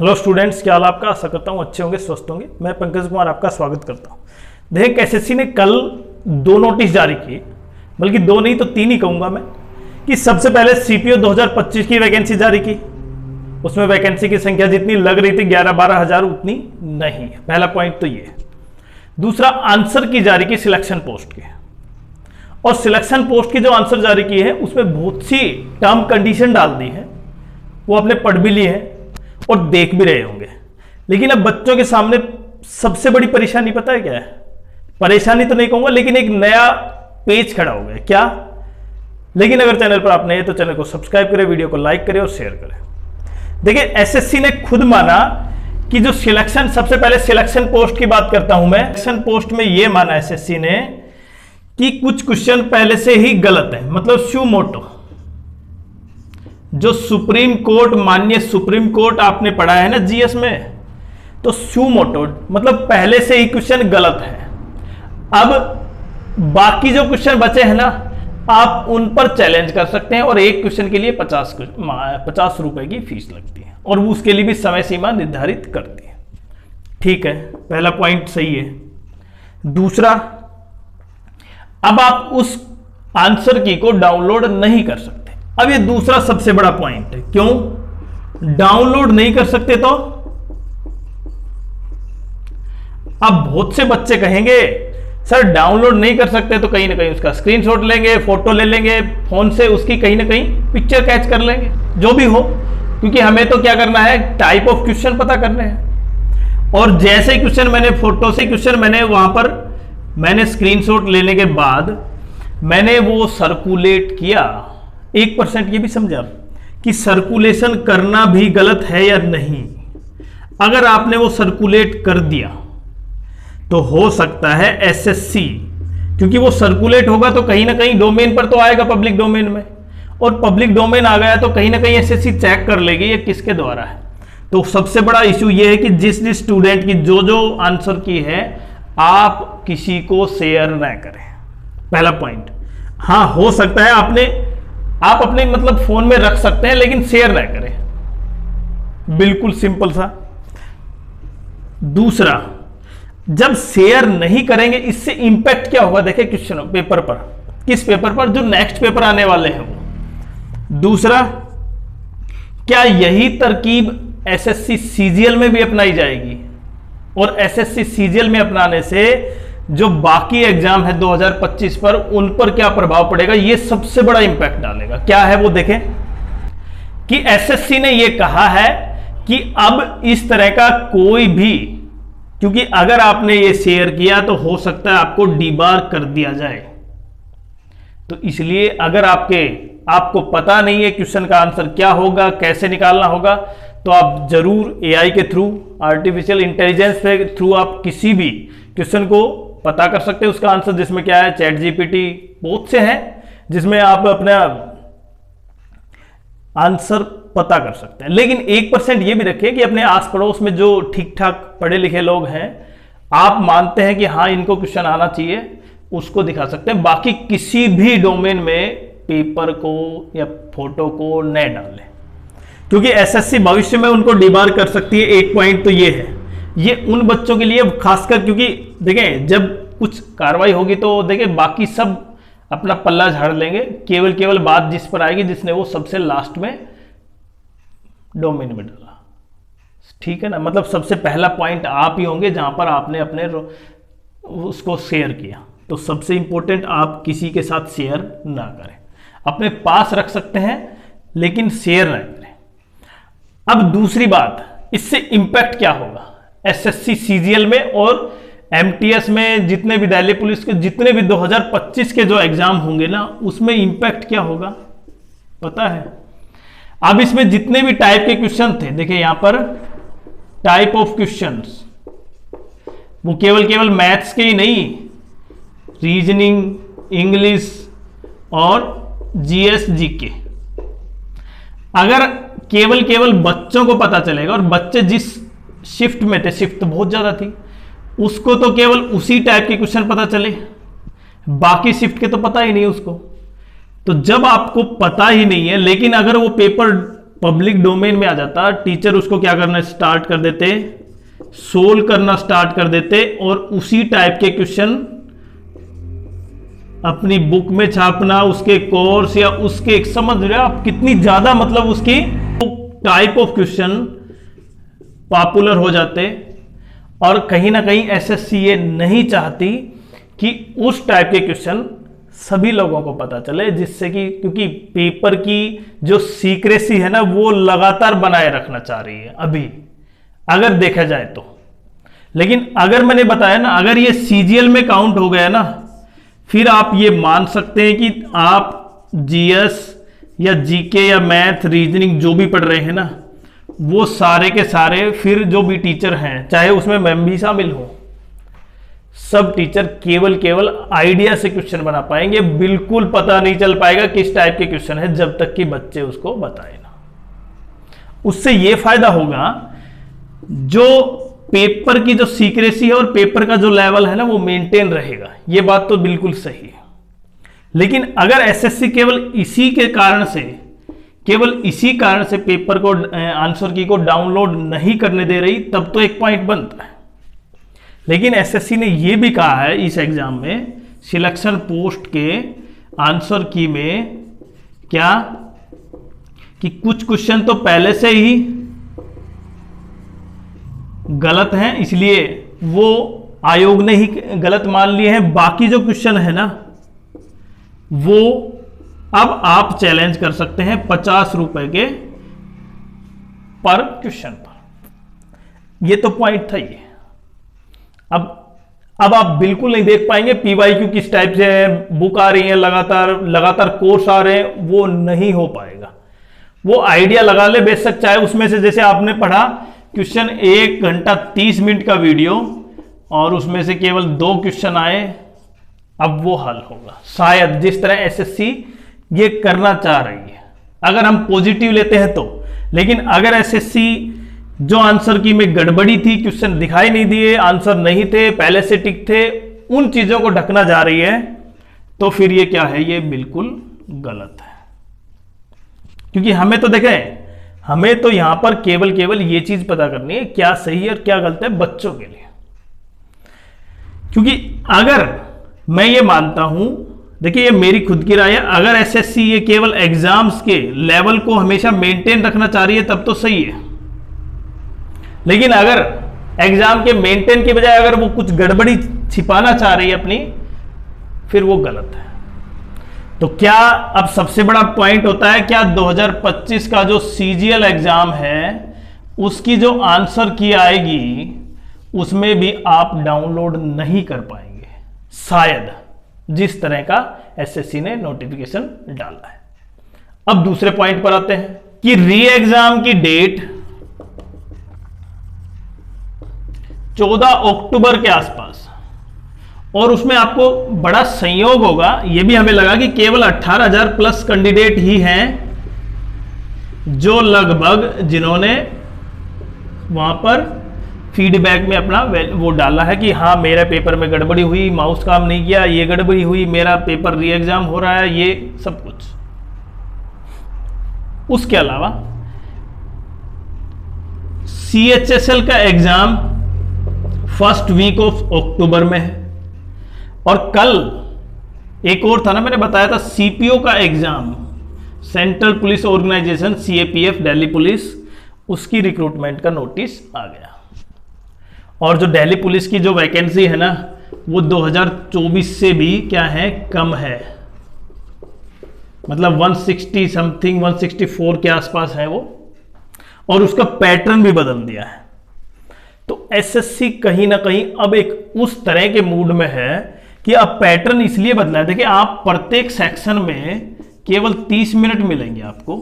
Hello students, क्या हाल आपका। आशा करता हूँ अच्छे होंगे, स्वस्थ होंगे। मैं पंकज कुमार आपका स्वागत करता हूँ। देखिए, एसएससी ने कल 2 नोटिस जारी किए, बल्कि 2 नहीं तो 3 ही कहूँगा मैं। कि सबसे पहले सीपीओ 2025 की वैकेंसी जारी की। उसमें वैकेंसी की संख्या जितनी लग रही थी 11-12 हज़ार, उतनी नहीं है। पहला पॉइंट तो ये है। दूसरा, आंसर की जारी की सिलेक्शन पोस्ट के, और सिलेक्शन पोस्ट की जो आंसर जारी की है उसमें बहुत सी टर्म कंडीशन डाल दी है। वो आपने पढ़ भी लिए हैं और देख भी रहे होंगे। लेकिन अब बच्चों के सामने सबसे बड़ी परेशानी पता है क्या है? परेशानी तो नहीं कहूंगा, लेकिन एक नया पेज खड़ा हो गया। क्या? लेकिन अगर चैनल पर आप नए हैं तो चैनल को सब्सक्राइब करें, वीडियो को लाइक करें और शेयर करें। देखिए, एसएससी ने खुद माना कि जो सिलेक्शन, सबसे पहले सिलेक्शन पोस्ट की बात करता हूं मैं। सिलेक्शन पोस्ट में यह माना एसएससी ने कि कुछ क्वेश्चन पहले से ही गलत है। मतलब स्यू मोटो, जो सुप्रीम कोर्ट, माननीय सुप्रीम कोर्ट आपने पढ़ा है ना जीएस में, तो स्यू मोटो मतलब पहले से ही क्वेश्चन गलत है। अब बाकी जो क्वेश्चन बचे हैं ना, आप उन पर चैलेंज कर सकते हैं, और एक क्वेश्चन के लिए 50 रुपए की फीस लगती है, और उसके लिए भी समय सीमा निर्धारित करती है। ठीक है, पहला पॉइंट सही है। दूसरा, अब आप उस आंसर की को डाउनलोड नहीं कर सकते। अब ये दूसरा सबसे बड़ा पॉइंट है। क्यों डाउनलोड नहीं कर सकते? तो अब बहुत से बच्चे कहेंगे सर डाउनलोड नहीं कर सकते तो कहीं ना कहीं उसका स्क्रीनशॉट लेंगे, फोटो ले लेंगे फोन से, उसकी कहीं ना कहीं पिक्चर कैच कर लेंगे, जो भी हो, क्योंकि हमें तो क्या करना है, टाइप ऑफ क्वेश्चन पता करने हैं। और जैसे क्वेश्चन मैंने फोटो से क्वेश्चन मैंने वहां पर मैंने स्क्रीनशॉट लेने के बाद मैंने वो सर्कुलेट किया। 1% ये भी समझा कि सर्कुलेशन करना भी गलत है या नहीं। अगर आपने वो सर्कुलेट कर दिया तो हो सकता है एसएससी, क्योंकि वो सर्कुलेट होगा तो कहीं ना कहीं डोमेन पर तो आएगा, पब्लिक डोमेन में, और पब्लिक डोमेन आ गया तो कहीं ना कहीं एसएससी चेक कर लेगी ये किसके द्वारा है। तो सबसे बड़ा इशू ये है कि जिस स्टूडेंट की जो आंसर की है, आप किसी को शेयर ना करें। पहला पॉइंट। हाँ, हो सकता है आप अपने मतलब फोन में रख सकते हैं, लेकिन शेयर ना करें। बिल्कुल सिंपल सा। दूसरा, जब शेयर नहीं करेंगे इससे इंपैक्ट क्या होगा? देखिए क्वेश्चन पेपर पर, किस पेपर पर? जो नेक्स्ट पेपर आने वाले हैं वो। दूसरा, क्या यही तरकीब एसएससी सीजीएल में भी अपनाई जाएगी? और एसएससी सीजीएल में अपनाने से जो बाकी एग्जाम है 2025 पर, उन पर क्या प्रभाव पड़ेगा? ये सबसे बड़ा इंपैक्ट डालेगा। क्या है वो देखें कि एसएससी ने ये कहा है कि अब इस तरह का कोई भी, क्योंकि अगर आपने ये शेयर किया तो हो सकता है आपको डीबार कर दिया जाए। तो इसलिए अगर आपको पता नहीं है क्वेश्चन का आंसर क्या होगा, कैसे निकालना होगा, तो आप जरूर एआई के थ्रू, आर्टिफिशियल इंटेलिजेंस के थ्रू आप किसी भी क्वेश्चन को पता कर सकते हैं उसका आंसर। जिसमें क्या है, चैट जीपीटी बहुत से हैं जिसमें आप अपना आंसर पता कर सकते हैं। लेकिन 1% ये भी रखें कि अपने आस पड़ोस में जो ठीक ठाक पढ़े लिखे लोग हैं, आप मानते हैं कि हाँ इनको क्वेश्चन आना चाहिए, उसको दिखा सकते हैं। बाकी किसी भी डोमेन में पेपर को या फोटो को न डालें, क्योंकि एसएससी भविष्य में उनको डिबार कर सकती है। एक पॉइंट तो ये है, ये उन बच्चों के लिए खासकर, क्योंकि देखें जब कुछ कार्रवाई होगी तो देखें बाकी सब अपना पल्ला झाड़ लेंगे, केवल बात जिस पर आएगी जिसने वो सबसे लास्ट में डोमेन में डाला। ठीक है ना, मतलब सबसे पहला पॉइंट आप ही होंगे जहां पर आपने अपने उसको शेयर किया। तो सबसे इंपॉर्टेंट, आप किसी के साथ शेयर ना करें, अपने पास रख सकते हैं लेकिन शेयर ना करें। अब दूसरी बात, इससे इंपैक्ट क्या होगा एसएससी सीजीएल में और एमटीएस में, जितने भी दिल्ली पुलिस के जितने भी 2025 के जो एग्जाम होंगे ना, उसमें इंपैक्ट क्या होगा पता है? अब इसमें जितने भी टाइप के क्वेश्चन थे, देखिए यहां पर टाइप ऑफ क्वेश्चंस, वो केवल मैथ्स के ही नहीं, रीजनिंग, इंग्लिश और जीएस जीके। अगर केवल बच्चों को पता चलेगा, और बच्चे जिस शिफ्ट में थे, शिफ्ट तो बहुत ज्यादा थी, उसको तो केवल उसी टाइप के क्वेश्चन पता चले, बाकी शिफ्ट के तो पता ही नहीं उसको। तो जब आपको पता ही नहीं है, लेकिन अगर वो पेपर पब्लिक डोमेन में आ जाता, टीचर उसको क्या करना स्टार्ट कर देते, सोल्व करना स्टार्ट कर देते और उसी टाइप के क्वेश्चन अपनी बुक में छापना, उसके कोर्स या उसके, समझ रहे हो आप कितनी ज्यादा मतलब उसकी टाइप ऑफ क्वेश्चन पॉपुलर हो जाते। और कहीं ना कहीं एसएससी ये नहीं चाहती कि उस टाइप के क्वेश्चन सभी लोगों को पता चले, जिससे कि क्योंकि पेपर की जो सीक्रेसी है ना वो लगातार बनाए रखना चाह रही है अभी, अगर देखा जाए तो। लेकिन अगर मैंने बताया ना, अगर ये सीजीएल में काउंट हो गया ना, फिर आप ये मान सकते हैं कि आप जीएस या जीके या मैथ रीजनिंग जो भी पढ़ रहे हैं ना, वो सारे के सारे फिर जो भी टीचर हैं, चाहे उसमें मैम भी शामिल हो, सब टीचर केवल आइडिया से क्वेश्चन बना पाएंगे। बिल्कुल पता नहीं चल पाएगा किस टाइप के क्वेश्चन है जब तक कि बच्चे उसको बताए ना। उससे ये फायदा होगा, जो पेपर की जो सीक्रेसी है और पेपर का जो लेवल है ना वो मेंटेन रहेगा। ये बात तो बिल्कुल सही है। लेकिन अगर एसएससी केवल इसी कारण से पेपर को, आंसर की को डाउनलोड नहीं करने दे रही, तब तो एक पॉइंट बनता है। लेकिन एसएससी ने यह भी कहा है इस एग्जाम में, सिलेक्शन पोस्ट के आंसर की में क्या, कि कुछ क्वेश्चन तो पहले से ही गलत हैं, इसलिए वो आयोग ने ही गलत मान लिए हैं। बाकी जो क्वेश्चन है ना वो अब आप चैलेंज कर सकते हैं 50 रुपए के पर क्वेश्चन पर। ये तो पॉइंट था ये। अब आप बिल्कुल नहीं देख पाएंगे पीवाईक्यू किस टाइप से बुक आ रही है, लगातार कोर्स आ रहे हैं, वो नहीं हो पाएगा। वो आइडिया लगा ले बेशक, चाहे उसमें से जैसे आपने पढ़ा क्वेश्चन 1 घंटा 30 मिनट का वीडियो और उसमें से केवल 2 क्वेश्चन आए, अब वो हल होगा शायद, जिस तरह एसएससी ये करना चाह रही है, अगर हम पॉजिटिव लेते हैं तो। लेकिन अगर एसएससी जो आंसर की में गड़बड़ी थी, क्वेश्चन दिखाई नहीं दिए, आंसर नहीं थे, पहले से टिक थे, उन चीजों को ढकना जा रही है, तो फिर ये क्या है, ये बिल्कुल गलत है। क्योंकि हमें तो देखें, हमें तो यहां पर केवल ये चीज पता करनी है क्या सही है और क्या गलत है बच्चों के लिए। क्योंकि अगर मैं ये मानता हूं, देखिए ये मेरी खुद की राय है, अगर एसएससी ये केवल एग्जाम्स के लेवल को हमेशा मेंटेन रखना चाह रही है तब तो सही है। लेकिन अगर एग्जाम के मेंटेन के बजाय अगर वो कुछ गड़बड़ी छिपाना चाह रही है अपनी, फिर वो गलत है। तो क्या अब सबसे बड़ा पॉइंट होता है, क्या 2025 का जो सीजीएल एग्जाम है उसकी जो आंसर की आएगी उसमें भी आप डाउनलोड नहीं कर पाएंगे शायद, जिस तरह का एसएससी ने नोटिफिकेशन डाला है। अब दूसरे पॉइंट पर आते हैं कि री एग्जाम की डेट 14 अक्टूबर के आसपास, और उसमें आपको बड़ा संयोग होगा, यह भी हमें लगा कि केवल 18,000 प्लस कैंडिडेट ही हैं जो लगभग जिन्होंने वहां पर फीडबैक में अपना वो डाला है कि हाँ मेरे पेपर में गड़बड़ी हुई, माउस काम नहीं किया, ये गड़बड़ी हुई, मेरा पेपर री एग्जाम हो रहा है, ये सब कुछ। उसके अलावा सीएचएसएल का exam first week of October में है, और कल एक और था ना, मैंने बताया था सीपीओ का exam, central police organisation CAPF Delhi police, उसकी रिक्रूटमेंट का नोटिस आ गया। और जो दिल्ली पुलिस की जो वैकेंसी है ना वो 2024 से भी क्या है, कम है, मतलब 160 समथिंग 164 के आसपास है वो, और उसका पैटर्न भी बदल दिया है। तो एसएससी कहीं ना कहीं अब एक उस तरह के मूड में है कि अब पैटर्न इसलिए बदला है। देखिए आप प्रत्येक सेक्शन में केवल 30 मिनट मिलेंगे आपको,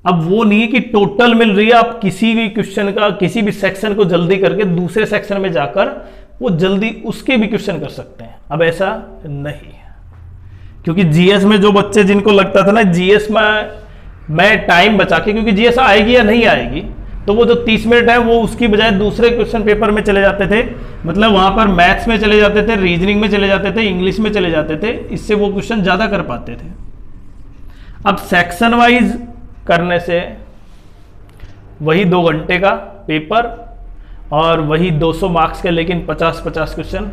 अब वो नहीं है कि टोटल मिल रही है, आप किसी भी क्वेश्चन का, किसी भी सेक्शन को जल्दी करके दूसरे सेक्शन में जाकर वो जल्दी उसके भी क्वेश्चन कर सकते हैं। अब ऐसा नहीं है, क्योंकि जीएस में जो बच्चे जिनको लगता था ना जीएस में मैं टाइम बचा के, क्योंकि जीएस आएगी या नहीं आएगी, तो वो जो 30 मिनट है वो उसकी बजाय दूसरे क्वेश्चन पेपर में चले जाते थे, मतलब वहां पर मैथ्स में चले जाते थे, रीजनिंग में चले जाते थे, इंग्लिश में चले जाते थे, इससे वो क्वेश्चन ज्यादा कर पाते थे। अब सेक्शन वाइज करने से वही 2 घंटे का पेपर और वही 200 मार्क्स के, लेकिन 50-50 क्वेश्चन।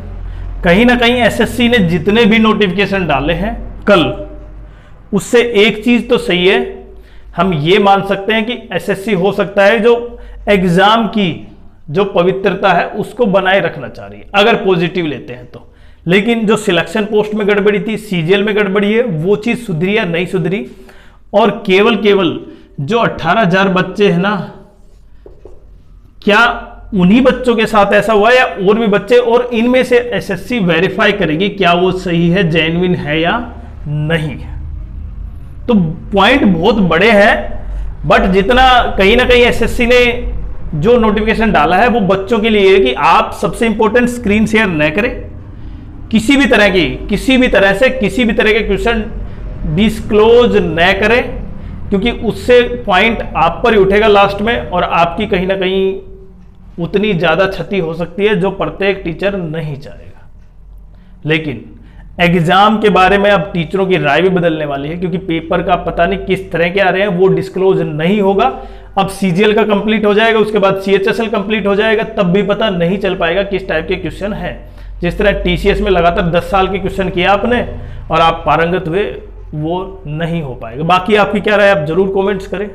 कहीं ना कहीं एसएससी ने जितने भी नोटिफिकेशन डाले हैं कल, उससे एक चीज तो सही है, हम ये मान सकते हैं कि एसएससी हो सकता है जो एग्जाम की जो पवित्रता है उसको बनाए रखना चाह रही है, अगर पॉजिटिव लेते हैं तो। लेकिन जो सिलेक्शन पोस्ट में गड़बड़ी थी, सीजीएल में गड़बड़ी है, वो चीज सुधरी या नहीं सुधरी। और केवल जो 18,000 बच्चे हैं ना, क्या उन्हीं बच्चों के साथ ऐसा हुआ या और भी बच्चे, और इनमें से एसएससी वेरीफाई करेगी क्या वो सही है, जेन्युइन है या नहीं। तो पॉइंट बहुत बड़े हैं, बट जितना कहीं ना कहीं एसएससी ने जो नोटिफिकेशन डाला है वो बच्चों के लिए है कि आप सबसे इंपॉर्टेंट स्क्रीन शेयर न करें, किसी भी तरह से किसी भी तरह के क्वेश्चन डिस्क्लोज न करें, क्योंकि उससे पॉइंट आप पर ही उठेगा लास्ट में, और आपकी कहीं ना कहीं उतनी ज्यादा क्षति हो सकती है जो प्रत्येक टीचर नहीं चाहेगा। लेकिन एग्जाम के बारे में अब टीचरों की राय भी बदलने वाली है, क्योंकि पेपर का पता नहीं किस तरह के आ रहे हैं, वो डिस्क्लोज नहीं होगा। अब सीजीएल का कंप्लीट हो जाएगा, उसके बाद सीएचएसएल कंप्लीट हो जाएगा, तब भी पता नहीं चल पाएगा किस टाइप के क्वेश्चन है। जिस तरह टीसीएस में लगातार 10 साल के क्वेश्चन किया आपने और आप पारंगत हुए, वो नहीं हो पाएगा। बाकी आपकी क्या राय, आप जरूर कमेंट्स करें।